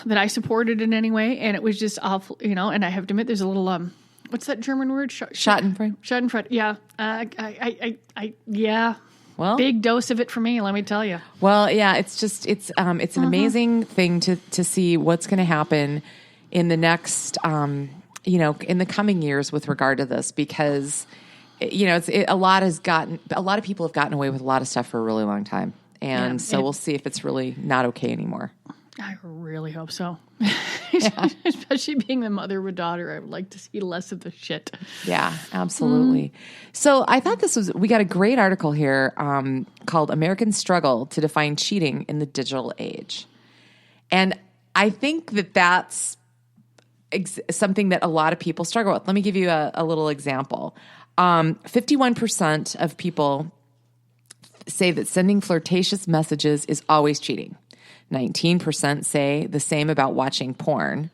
that I supported in any way, and it was just awful, and I have to admit there's a little, what's that German word? Schadenfreude. Schadenfreude, yeah. Yeah. Well, big dose of it for me, let me tell you. Well, yeah, it's an amazing thing to see what's going to happen in the next, in the coming years with regard to this, because, a lot of people have gotten away with a lot of stuff for a really long time. And we'll see if it's really not okay anymore. I really hope so. Yeah. Especially being the mother of a daughter, I would like to see less of the shit. Yeah, absolutely. So I thought we got a great article here called American Struggle to Define Cheating in the Digital Age. And I think that's something that a lot of people struggle with. Let me give you a little example. 51% of people say that sending flirtatious messages is always cheating. 19% say the same about watching porn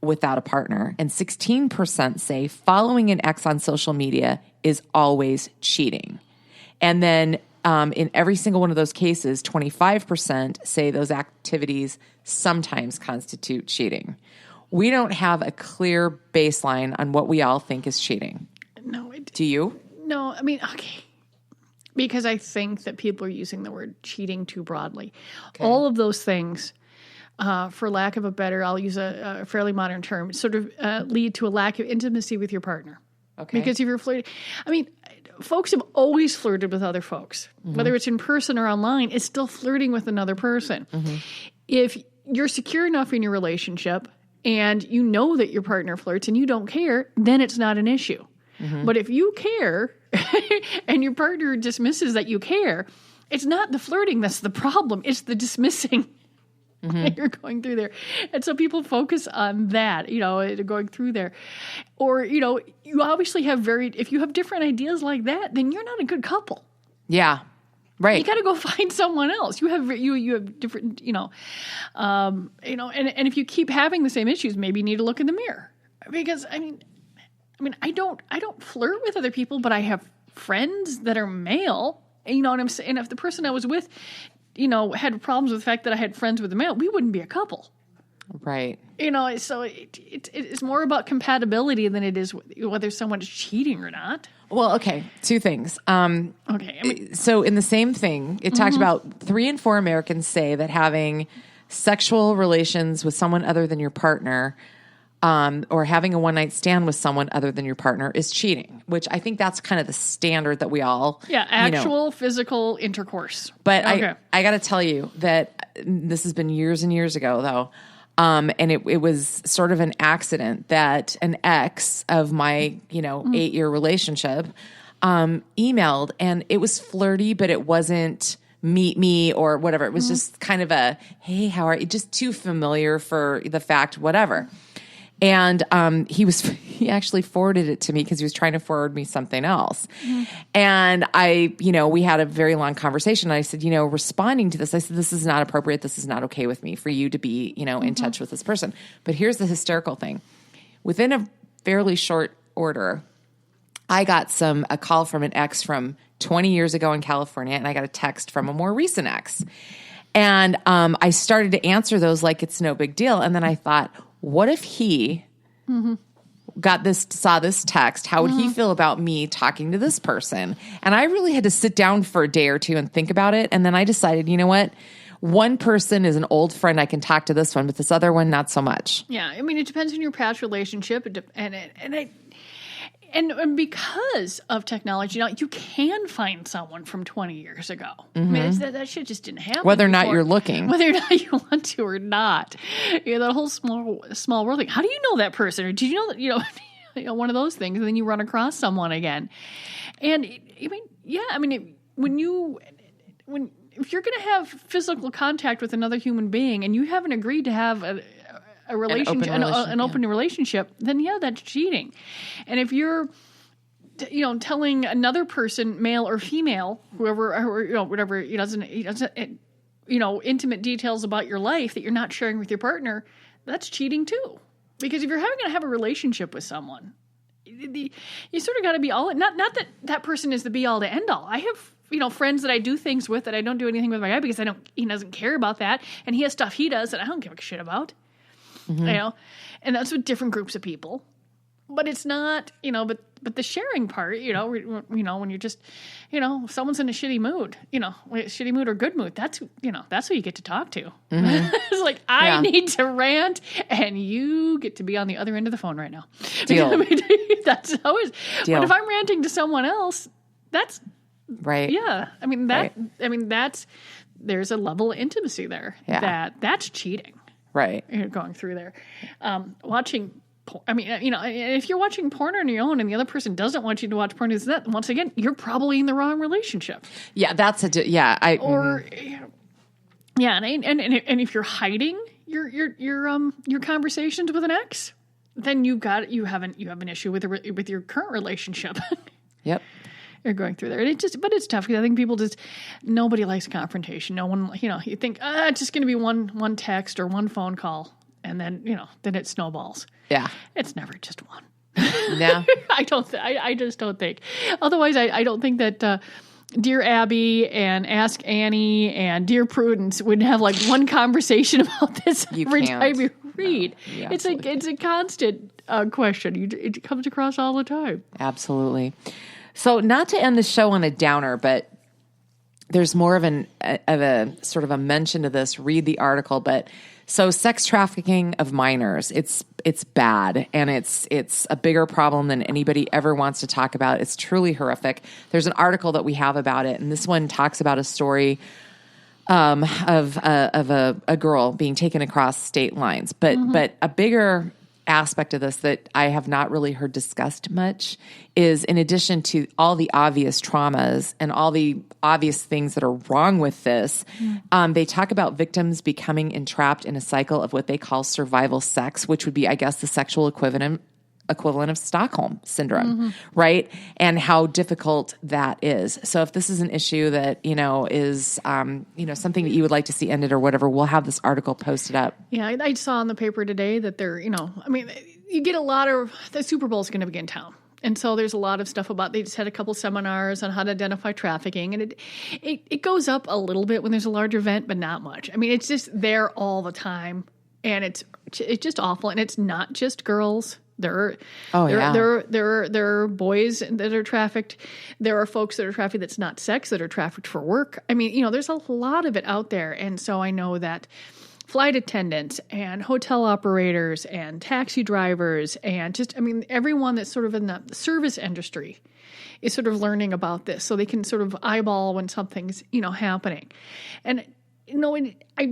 without a partner. And 16% say following an ex on social media is always cheating. And then in every single one of those cases, 25% say those activities sometimes constitute cheating. We don't have a clear baseline on what we all think is cheating. No. Do you? No, I mean, okay. Because I think that people are using the word cheating too broadly. Okay. All of those things, for lack of a better, I'll use a fairly modern term, sort of lead to a lack of intimacy with your partner. Okay. Because if you're flirting, I mean, folks have always flirted with other folks. Mm-hmm. Whether it's in person or online, it's still flirting with another person. Mm-hmm. If you're secure enough in your relationship and you know that your partner flirts and you don't care, then it's not an issue. Mm-hmm. But if you care and your partner dismisses that you care, it's not the flirting that's the problem. It's the dismissing that you're going through there. And so people focus on that, going through there. Or, you obviously have if you have different ideas like that, then you're not a good couple. Yeah. Right. You got to go find someone else. You have different, and if you keep having the same issues, maybe you need to look in the mirror. Because, I mean, I don't flirt with other people, but I have friends that are male. And, you know what I'm saying? And if the person I was with, had problems with the fact that I had friends with a male, we wouldn't be a couple. Right. So it's more about compatibility than it is whether someone is cheating or not. Well, okay. Two things. Okay. So in the same thing, it talked about 3 in 4 Americans say that having sexual relations with someone other than your partner or having a one-night stand with someone other than your partner is cheating, which I think that's kind of the standard that we all... Yeah, actual physical intercourse. But okay. I got to tell you that this has been years and years ago, though, and it was sort of an accident that an ex of my, 8-year relationship emailed, and it was flirty, but it wasn't meet me or whatever. It was just kind of a, hey, how are you? Just too familiar for the fact, whatever. And he actually forwarded it to me because he was trying to forward me something else. Mm-hmm. And we had a very long conversation. I said, responding to this, I said, this is not appropriate. This is not okay with me for you to be, in touch with this person. But here's the hysterical thing. Within a fairly short order, I got a call from an ex from 20 years ago in California, and I got a text from a more recent ex. And I started to answer those like it's no big deal. And then I thought, what if he saw this text? How would he feel about me talking to this person? And I really had to sit down for a day or two and think about it. And then I decided, you know what? One person is an old friend. I can talk to this one, but this other one, not so much. Yeah. I mean, it depends on your past relationship. And because of technology, you can find someone from 20 years ago. Mm-hmm. I mean, that shit just didn't happen. Whether or not you're looking. Whether or not you want to or not. That whole small world thing. How do you know that person? Or did you know that, one of those things, and then you run across someone again. And, if you're going to have physical contact with another human being and you haven't agreed to have a relationship, an open relationship, then that's cheating. And if you're, telling another person, male or female, whoever, or, whatever, he doesn't, intimate details about your life that you're not sharing with your partner, that's cheating too. Because if you're going to have a relationship with someone, you sort of got to be all, not that person is the be all to end all. I have friends that I do things with that I don't do anything with my guy because he doesn't care about that. And he has stuff he does that I don't give a shit about, and that's with different groups of people. But it's not, but the sharing part, when you're just, if someone's in a shitty mood, shitty mood or good mood, that's who you get to talk to. It's like, I need to rant and you get to be on the other end of the phone right now. Deal. That's how it is. Deal. But if I'm ranting to someone else, that's right. Yeah. There's a level of intimacy there that's cheating. Right. You're going through there. Watching if you're watching porn on your own and the other person doesn't want you to watch porn, once again, you're probably in the wrong relationship. Yeah, that's and if you're hiding your conversations with an ex, then you have an issue with your current relationship. Yep. You're going through there. But it's tough because I think nobody likes confrontation. No one, you think, it's just going to be one text or one phone call. And then, then it snowballs. Yeah. It's never just one. Yeah. I just don't think. Otherwise, I don't think that Dear Abby and Ask Annie and Dear Prudence would have like one conversation about this every time you read. No, it's a constant question. It comes across all the time. Absolutely. So not to end the show on a downer, but there's more of a sort of a mention to this. Read the article, but so sex trafficking of minors, it's bad, and it's a bigger problem than anybody ever wants to talk about. It's truly horrific. There's an article that we have about it, and this one talks about a story of a girl being taken across state lines, but a bigger aspect of this that I have not really heard discussed much is, in addition to all the obvious traumas and all the obvious things that are wrong with this, they talk about victims becoming entrapped in a cycle of what they call survival sex, which would be, I guess, the sexual equivalent of Stockholm syndrome, right? And how difficult that is. So if this is an issue that, is, something that you would like to see ended or whatever, we'll have this article posted up. Yeah, I saw in the paper today that they're, you get a lot of, the Super Bowl is going to be in town. And so there's a lot of stuff about, they just had a couple seminars on how to identify trafficking. And it goes up a little bit when there's a large event, but not much. It's just there all the time. And it's just awful. And it's not just girls. There are boys that are trafficked. There are folks that are trafficked that's not sex, that are trafficked for work. There's a lot of it out there. And so I know that flight attendants and hotel operators and taxi drivers and everyone that's sort of in the service industry is sort of learning about this so they can sort of eyeball when something's, happening. And, I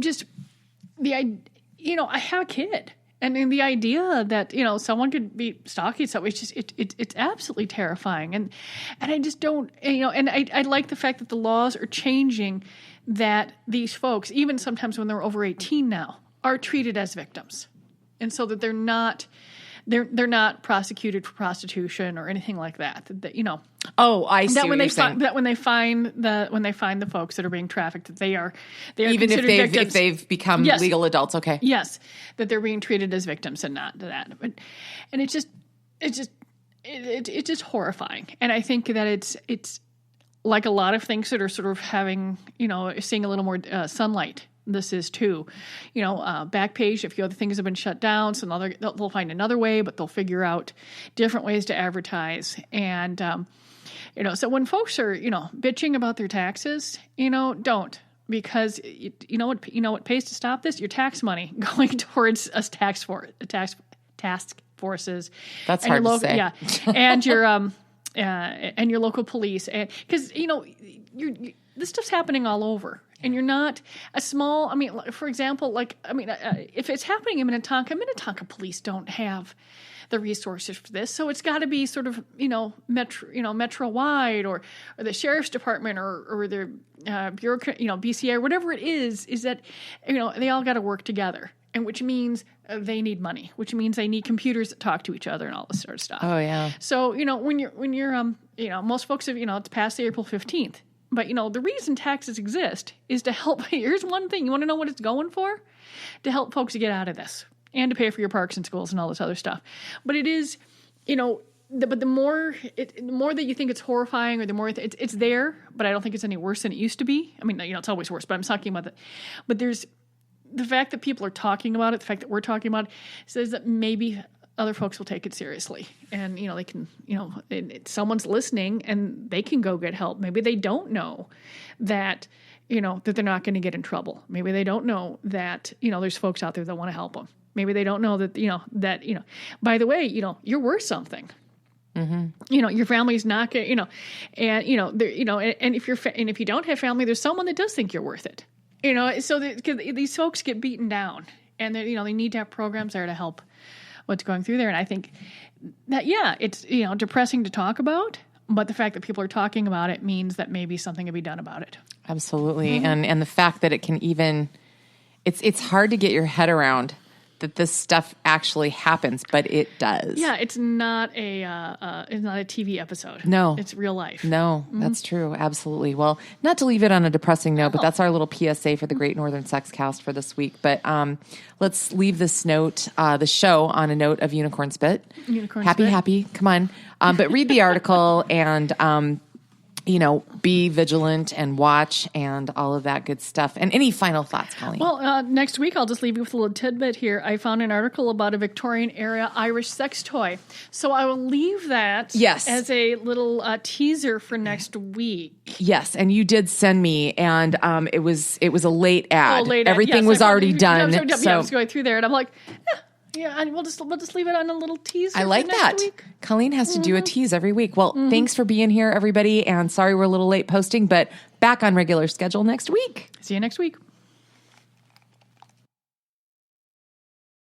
have a kid. And the idea that, someone could be stalking someone, it's absolutely terrifying. And I just don't, and I like the fact that the laws are changing, that these folks, even sometimes when they're over 18 now, are treated as victims. And so that they're not prosecuted for prostitution or anything like that. Oh, I see that what you're saying. That when they find the folks that are being trafficked, that they are even if they've become legal adults. Okay. Yes, that they're being treated as victims and not that. And it's just horrifying. And I think that it's like a lot of things that are sort of having, seeing a little more sunlight. This is too, Backpage, a few other things have been shut down, so they'll find another way, but they'll figure out different ways to advertise. And, so when folks are, bitching about their taxes, don't, because you know what pays to stop this? Your tax money going towards task forces. That's hard to say. Yeah. And your local police. And because, this stuff's happening all over. And you're not a small, for example, if it's happening in Minnetonka police don't have the resources for this. So it's got to be sort of, metro-wide or the sheriff's department or the bureaucrat, BCA or whatever it is that, they all got to work together. And which means they need money, which means they need computers that talk to each other and all this sort of stuff. Oh, yeah. So, when you're most folks have, it's past the April 15th. But, the reason taxes exist is to help. Here's one thing. You want to know what it's going for? To help folks get out of this and to pay for your parks and schools and all this other stuff. But it is, but the more that you think it's horrifying, or the more it's there, but I don't think it's any worse than it used to be. I mean, it's always worse, but I'm talking about that. But there's the fact that people are talking about it, the fact that we're talking about it, says that maybe other folks will take it seriously, and they can, someone's listening and they can go get help. Maybe they don't know that that they're not going to get in trouble. Maybe they don't know that there's folks out there that want to help them. Maybe they don't know that by the way, you're worth something. Mm-hmm. Your family's not going and if you don't have family, there's someone that does think you're worth it. So because these folks get beaten down, and they need to have programs there to help what's going through there. And I think that, it's, depressing to talk about, but the fact that people are talking about it means that maybe something can be done about it. Absolutely. Mm-hmm. And the fact that it can even, it's hard to get your head around that this stuff actually happens, but it does. Yeah. It's not a TV episode. No, it's real life. No, that's true. Absolutely. Well, not to leave it on a depressing note, but that's our little PSA for the Great Northern Sex Cast for this week. But let's leave the show on a note of unicorn spit. Happy. Come on. But read the article and, be vigilant and watch and all of that good stuff. And any final thoughts, Colleen? Well, next week, I'll just leave you with a little tidbit here. I found an article about a Victorian-era Irish sex toy. So I will leave that as a little teaser for next week. Yes, and you did send me, and it was a late ad. Everything was already done. I was going through there, and I'm like... Yeah, and we'll just leave it on a little teaser. I like that. Week. Colleen has to do a tease every week. Well, thanks for being here, everybody. And sorry we're a little late posting, but back on regular schedule next week. See you next week.